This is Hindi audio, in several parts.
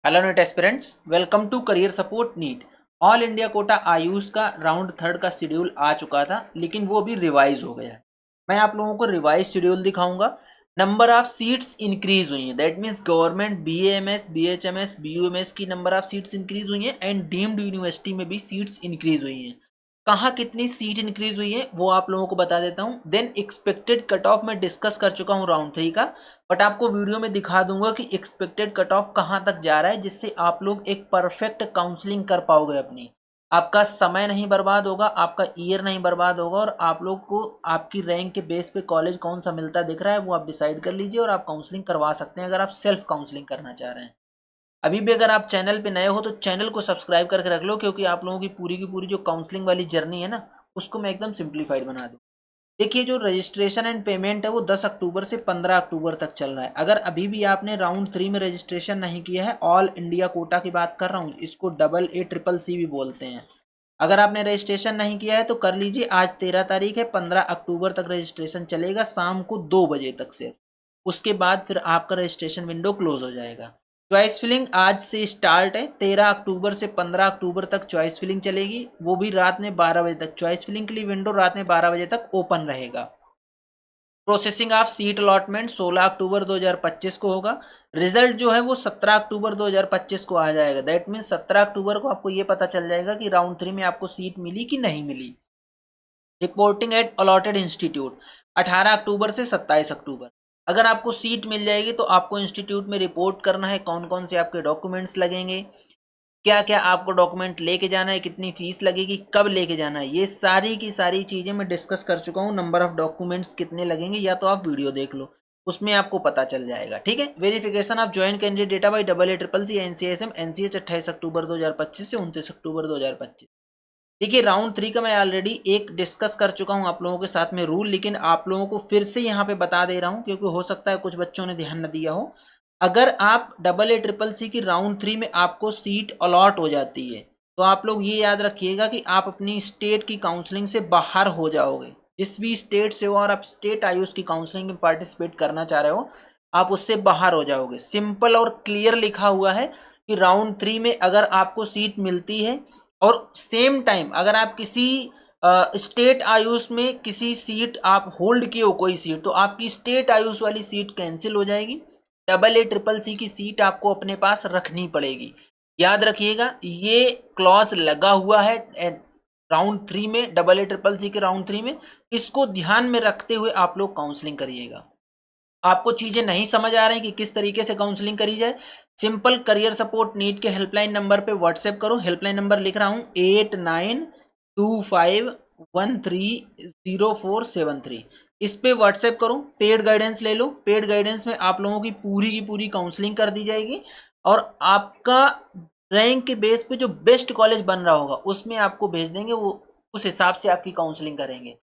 Hello NEET aspirants, welcome to career support NEET. All India quota AYUSH का राउंड थर्ड का शेड्यूल आ चुका था, लेकिन वो अभी रिवाइज हो गया है। मैं आप लोगों को रिवाइज शेड्यूल दिखाऊंगा। नंबर ऑफ सीट्स इंक्रीज हुई हैं, that means government BAMS BHMS BUMS की नंबर ऑफ सीट्स इंक्रीज हुई हैं एंड डीम्ड यूनिवर्सिटी में भी सीट्स इंक्रीज हुई हैं। कहाँ कितनी सीट इंक्रीज हुई है वो आप लोगों को बता देता हूँ। देन एक्सपेक्टेड कट ऑफ मैं डिस्कस कर चुका हूँ राउंड थ्री का, बट आपको वीडियो में दिखा दूंगा कि एक्सपेक्टेड कट ऑफ कहाँ तक जा रहा है, जिससे आप लोग एक परफेक्ट काउंसलिंग कर पाओगे अपनी। आपका समय नहीं बर्बाद होगा, आपका ईयर नहीं बर्बाद होगा, और आप लोग को आपकी रैंक के बेस पे कॉलेज कौन सा मिलता दिख रहा है वो आप डिसाइड कर लीजिए, और आप काउंसलिंग करवा सकते हैं अगर आप सेल्फ काउंसलिंग करना चाह रहे हैं। अभी भी अगर आप चैनल पे नए हो तो चैनल को सब्सक्राइब करके रख लो, क्योंकि आप लोगों की पूरी जो काउंसलिंग वाली जर्नी है ना, उसको मैं एकदम सिंप्लीफाइड बना दूँ। देखिए, जो रजिस्ट्रेशन एंड पेमेंट है वो 10 अक्टूबर से 15 अक्टूबर तक चल रहा है। अगर अभी भी आपने राउंड थ्री में रजिस्ट्रेशन नहीं किया है, ऑल इंडिया कोटा की बात कर रहा हूँ, इसको AA CCC भी बोलते हैं। अगर आपने रजिस्ट्रेशन नहीं किया है तो कर लीजिए। आज 13 तारीख है, 15 अक्टूबर तक रजिस्ट्रेशन चलेगा, शाम को 2 बजे तक से। उसके बाद फिर आपका रजिस्ट्रेशन विंडो क्लोज हो जाएगा। चॉइस फिलिंग आज से स्टार्ट है, 13 अक्टूबर से 15 अक्टूबर तक चॉइस फिलिंग चलेगी, वो भी रात में 12 बजे तक। चॉइस फिलिंग के लिए विंडो रात में 12 बजे तक ओपन रहेगा। प्रोसेसिंग ऑफ सीट अलॉटमेंट 16 अक्टूबर 2025 को होगा। रिजल्ट जो है वो 17 अक्टूबर 2025 को आ जाएगा। दैट मीन्स 17 अक्टूबर को आपको ये पता चल जाएगा कि राउंड थ्री में आपको सीट मिली कि नहीं मिली। रिपोर्टिंग एट अलॉटेड इंस्टीट्यूट 18 अक्टूबर से 27 अक्टूबर। अगर आपको सीट मिल जाएगी तो आपको इंस्टीट्यूट में रिपोर्ट करना है, कौन कौन से आपके डॉक्यूमेंट्स लगेंगे, क्या क्या आपको डॉक्यूमेंट लेके जाना है, कितनी फीस लगेगी, कब लेके जाना है, ये सारी की सारी चीज़ें मैं डिस्कस कर चुका हूँ। नंबर ऑफ डॉक्यूमेंट्स कितने लगेंगे या तो आप वीडियो देख लो, उसमें आपको पता चल जाएगा। ठीक है। Verification of joint candidate data by AA CCC NCSM NCH 28 अक्टूबर 2025 से 29 अक्टूबर 2025। देखिए, राउंड थ्री का मैं ऑलरेडी एक डिस्कस कर चुका हूँ आप लोगों के साथ में रूल, लेकिन आप लोगों को फिर से यहाँ पे बता दे रहा हूँ, क्योंकि हो सकता है कुछ बच्चों ने ध्यान न दिया हो। अगर आप AA CCC की राउंड थ्री में आपको सीट अलॉट हो जाती है, तो आप लोग ये याद रखिएगा कि आप अपनी स्टेट की काउंसलिंग से बाहर हो जाओगे। जिस भी स्टेट से हो और आप स्टेट आयुष की काउंसलिंग में पार्टिसिपेट करना चाह रहे हो, आप उससे बाहर हो जाओगे। सिंपल और क्लियर लिखा हुआ है कि राउंड थ्री में अगर आपको सीट मिलती है और सेम टाइम अगर आप किसी स्टेट आयुष में किसी सीट आप होल्ड किए हो कोई सीट, तो आपकी स्टेट आयुष वाली सीट कैंसिल हो जाएगी। AA CCC की सीट आपको अपने पास रखनी पड़ेगी। याद रखिएगा, ये क्लॉज लगा हुआ है राउंड थ्री में, AA CCC के राउंड थ्री में। इसको ध्यान में रखते हुए आप लोग काउंसलिंग करिएगा। आपको चीजें नहीं समझ आ रही कि किस तरीके से काउंसलिंग करी जाए, सिंपल करियर सपोर्ट नीट के हेल्पलाइन नंबर पे व्हाट्सएप करो। हेल्पलाइन नंबर लिख रहा हूँ 8925130473। इस पे व्हाट्सएप करो, पेड गाइडेंस ले लो। पेड गाइडेंस में आप लोगों की पूरी काउंसलिंग कर दी जाएगी, और आपका रैंक के बेस पे जो बेस्ट कॉलेज बन रहा होगा उसमें आपको भेज देंगे, वो उस हिसाब से आपकी काउंसलिंग करेंगे।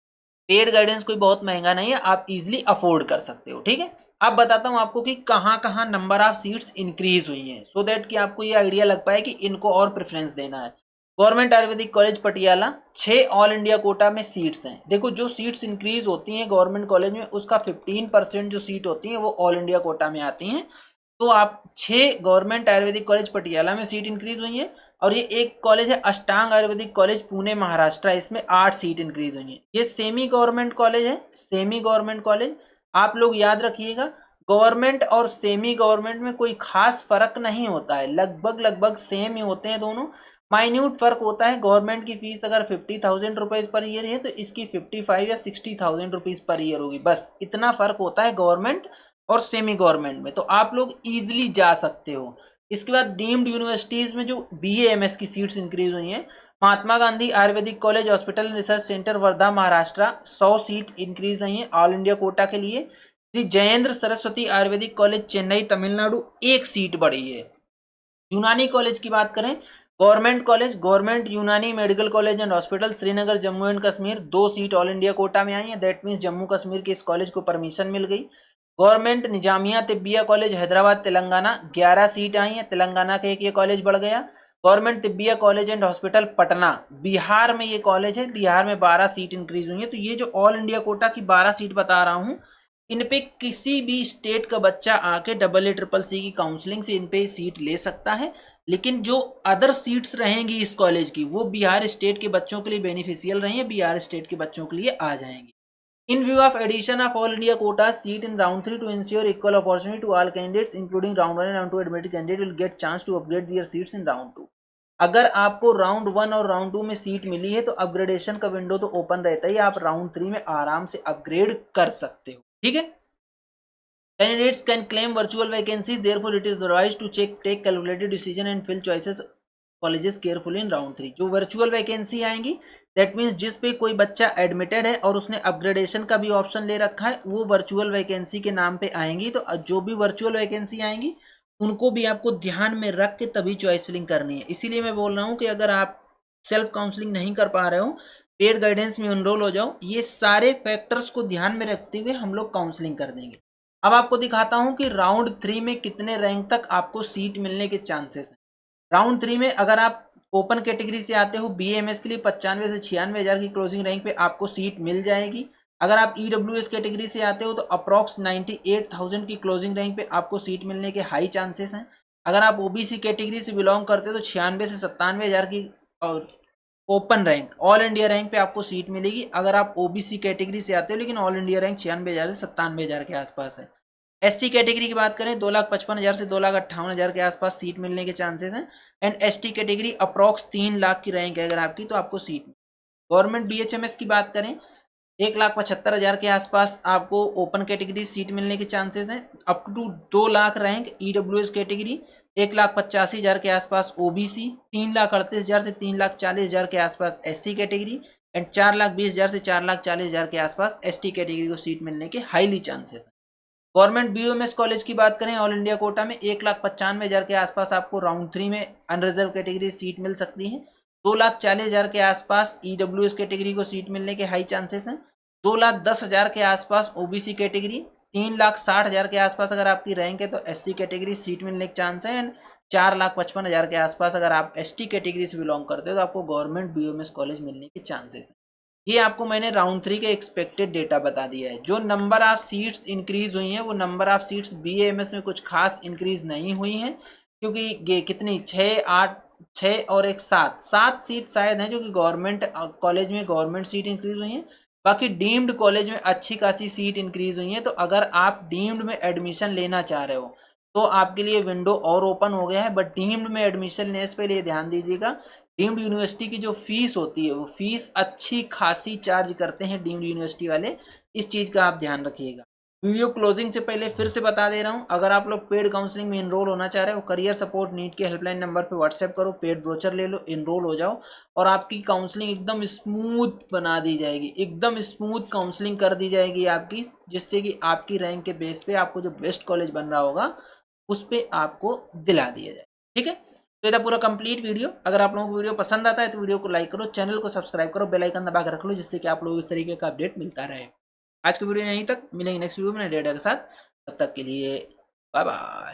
पेड गाइडेंस कोई बहुत महंगा नहीं है, आप इजीली अफोर्ड कर सकते हो। ठीक है। अब बताता हूं आपको कि कहां कहां नंबर ऑफ सीट्स इंक्रीज हुई हैं, सो दैट कि आपको ये आइडिया लग पाए कि इनको और प्रेफरेंस देना है। Government Ayurvedic college Patiala 6 all India quota में सीट्स हैं। देखो, जो सीट्स इंक्रीज होती हैं गवर्नमेंट कॉलेज में, उसका 15% जो सीट होती है वो ऑल इंडिया कोटा में आती हैं। तो आप 6 गवर्नमेंट आयुर्वेदिक कॉलेज पटियाला में सीट इंक्रीज हुई है, और ये एक कॉलेज है अष्टांग आयुर्वेदिक कॉलेज पुणे महाराष्ट्र, इसमें 8 सीट इंक्रीज हुई है। ये सेमी गवर्नमेंट कॉलेज है, सेमी गवर्नमेंट कॉलेज। आप लोग याद रखिएगा, गवर्नमेंट और सेमी गवर्नमेंट में कोई खास फर्क नहीं होता है, लगभग लगभग सेम ही होते हैं दोनों। माइन्यूट फर्क होता है। गवर्नमेंट की फीस अगर 50,000 रुपीज पर ईयर है तो इसकी 55 या 60,000 रुपीज पर ईयर होगी, बस इतना फर्क होता है गवर्नमेंट और सेमी गवर्नमेंट में। तो आप लोग इजीली जा सकते हो। इसके बाद डीम्ड यूनिवर्सिटीज में जो BAMS की सीट्स इंक्रीज हुई हैं, Mahatma Gandhi Ayurvedic college hospital research centre Wardha Maharashtra 100 seat increase हुई हैं ऑल इंडिया कोटा के लिए। श्री जयेंद्र सरस्वती आयुर्वेदिक कॉलेज चेन्नई तमिलनाडु 1 सीट बढ़ी है। यूनानी कॉलेज की बात करें, government college government Unani medical college and hospital Srinagar Jammu and Kashmir 2 seat all India quota में आई है। दैट मीन्स जम्मू कश्मीर के इस कॉलेज को परमिशन मिल गई। Government Nizamia Tibbia college Hyderabad Telangana 11 seat आई हैं, तेलंगाना का एक ये कॉलेज बढ़ गया। Government Tibbia college and hospital Patna Bihar में ये कॉलेज है, बिहार में 12 सीट इंक्रीज हुई है। तो ये जो ऑल इंडिया कोटा की 12 सीट बता रहा हूँ, इन पे किसी भी स्टेट का बच्चा आके AA CCC की काउंसलिंग से इन पे सीट ले सकता है, लेकिन जो अदर सीट्स रहेंगी इस कॉलेज की वो बिहार स्टेट के बच्चों के लिए बेनिफिशियल रहेंगे, बिहार स्टेट के बच्चों के लिए आ जाएंगी। In view of addition of all India quota seat in round 3 to ensure equal opportunity to all candidates including round 1 and round 2, admitted candidate will get chance to upgrade their seats in round 2। अगर आपको राउंड 1 और राउंड 2 में सीट मिली है तो अपग्रेडेशन का विंडो तो ओपन रहता ही, आप राउंड 3 में आराम से अपग्रेड कर सकते हो। ठीक है, candidates can claim virtual vacancies, therefore it is advised to take calculated decision and fill choices colleges carefully in round 3। जो वर्चुअल वैकेंसी आएंगी दैट मीन्स जिस पे कोई बच्चा एडमिटेड है और उसने अपग्रेडेशन का भी ऑप्शन ले रखा है, वो वर्चुअल वैकेंसी के नाम पे आएंगी। तो जो भी वर्चुअल वैकेंसी आएंगी उनको भी आपको ध्यान में रख के तभी चॉइस फिलिंग करनी है। इसीलिए मैं बोल रहा हूँ कि अगर आप सेल्फ काउंसलिंग नहीं कर पा रहे हो, पेड गाइडेंस में एनरोल हो जाओ। ये सारे फैक्टर्स को ध्यान में रखते हुए हम लोग काउंसलिंग कर देंगे। अब आपको दिखाता हूँ कि राउंड 3 में कितने रैंक तक आपको सीट मिलने के चांसेस हैं। राउंड 3 में अगर आप ओपन कैटेगरी से आते हो BAMS के लिए 95 से 96 हज़ार की क्लोजिंग रैंक पे आपको सीट मिल जाएगी। अगर आप EWS कैटेगरी से आते हो तो अप्रॉक्स 98,000 की क्लोजिंग रैंक पे आपको सीट मिलने के हाई चांसेस हैं। अगर आप OBC कैटेगरी से बिलोंग करते हो तो 96 से 97 हज़ार की open rank all India rank पे आपको सीट मिलेगी। अगर आप OBC कैटेगरी से आते हो लेकिन ऑल इंडिया रैंक 96 हज़ार से 97 हज़ार के आसपास है। SC कैटेगरी की बात करें 2,55,000 से 2,58,000 के आसपास सीट मिलने के चांसेस हैं। And ST category approx 3 lakh की रैंक है अगर आपकी तो आपको सीट। गवर्नमेंट BHMS की बात करें 1,75,000 के आसपास आपको ओपन कैटेगरी सीट मिलने के चांसेस हैं। Up to 2 lakh rank EWS category, 1,85,000 के आसपास OBC, 3,38,000 से 3,40,000 के आसपास SC कैटेगरी एंड 4,20,000 से 4,40,000 के आसपास ST कैटेगरी को सीट मिलने के हाईली चांसेस हैं। गवर्नमेंट BOMS कॉलेज की बात करें ऑल इंडिया कोटा में 1,95,000 के आसपास आपको राउंड 3 में अनरिजर्व कैटेगरी सीट मिल सकती है। 2,40,000 के आसपास EWS कैटेगरी को सीट मिलने के हाई चांसेस हैं। 2,10,000 के आसपास OBC कैटेगरी, 3,60,000 के आसपास अगर आपकी रैंक है तो SC कैटेगरी सीट मिलने के चांस है। एंड 4,55,000 के आसपास अगर आप ST कैटेगरी से बिलोंग करते हो तो आपको गवर्नमेंट BOMS कॉलेज मिलने के चांसेस हैं। ये आपको मैंने राउंड 3 के एक्सपेक्टेड डेटा बता दिया है। जो नंबर ऑफ सीट्स इंक्रीज हुई हैं वो नंबर ऑफ सीट्स BAMS में कुछ खास इंक्रीज नहीं हुई हैं, क्योंकि ये कितनी 6, 8, 6 और एक 7 सीट शायद हैं जो कि गवर्नमेंट कॉलेज में गवर्नमेंट सीट इंक्रीज हुई हैं। बाकी डीम्ड कॉलेज में अच्छी खासी सीट इंक्रीज हुई है। तो अगर आप डीम्ड में एडमिशन लेना चाह रहे हो तो आपके लिए विंडो और ओपन हो गया है। बट डीम्ड में एडमिशन लेने से पहले ध्यान दीजिएगा, डीम्ड यूनिवर्सिटी की जो फीस होती है वो फीस अच्छी खासी चार्ज करते हैं डीम्ड यूनिवर्सिटी वाले। इस चीज़ का आप ध्यान रखिएगा। वीडियो क्लोजिंग से पहले फिर से बता दे रहा हूँ, अगर आप लोग पेड काउंसलिंग में इनरोल होना चाह रहे हो करियर सपोर्ट नीट के हेल्पलाइन नंबर पे व्हाट्सएप करो, पेड ब्रोचर ले लो, इनरोल हो जाओ और आपकी काउंसलिंग एकदम स्मूथ बना दी जाएगी। एकदम स्मूथ काउंसलिंग कर दी जाएगी आपकी, जिससे कि आपकी रैंक के बेस पे आपको जो बेस्ट कॉलेज बन रहा होगा उस पर आपको दिला दिया जाए। ठीक है, तो ये था पूरा कंप्लीट वीडियो। अगर आप लोगों को वीडियो पसंद आता है तो वीडियो को लाइक करो, चैनल को सब्सक्राइब करो, बेल आइकन दबा के रख लो, जिससे कि आप लोगों को इस तरीके का अपडेट मिलता रहे। आज की वीडियो यहीं तक, मिलेंगे नेक्स्ट वीडियो में नए डेटा के साथ। तब तक के लिए बाय बाय।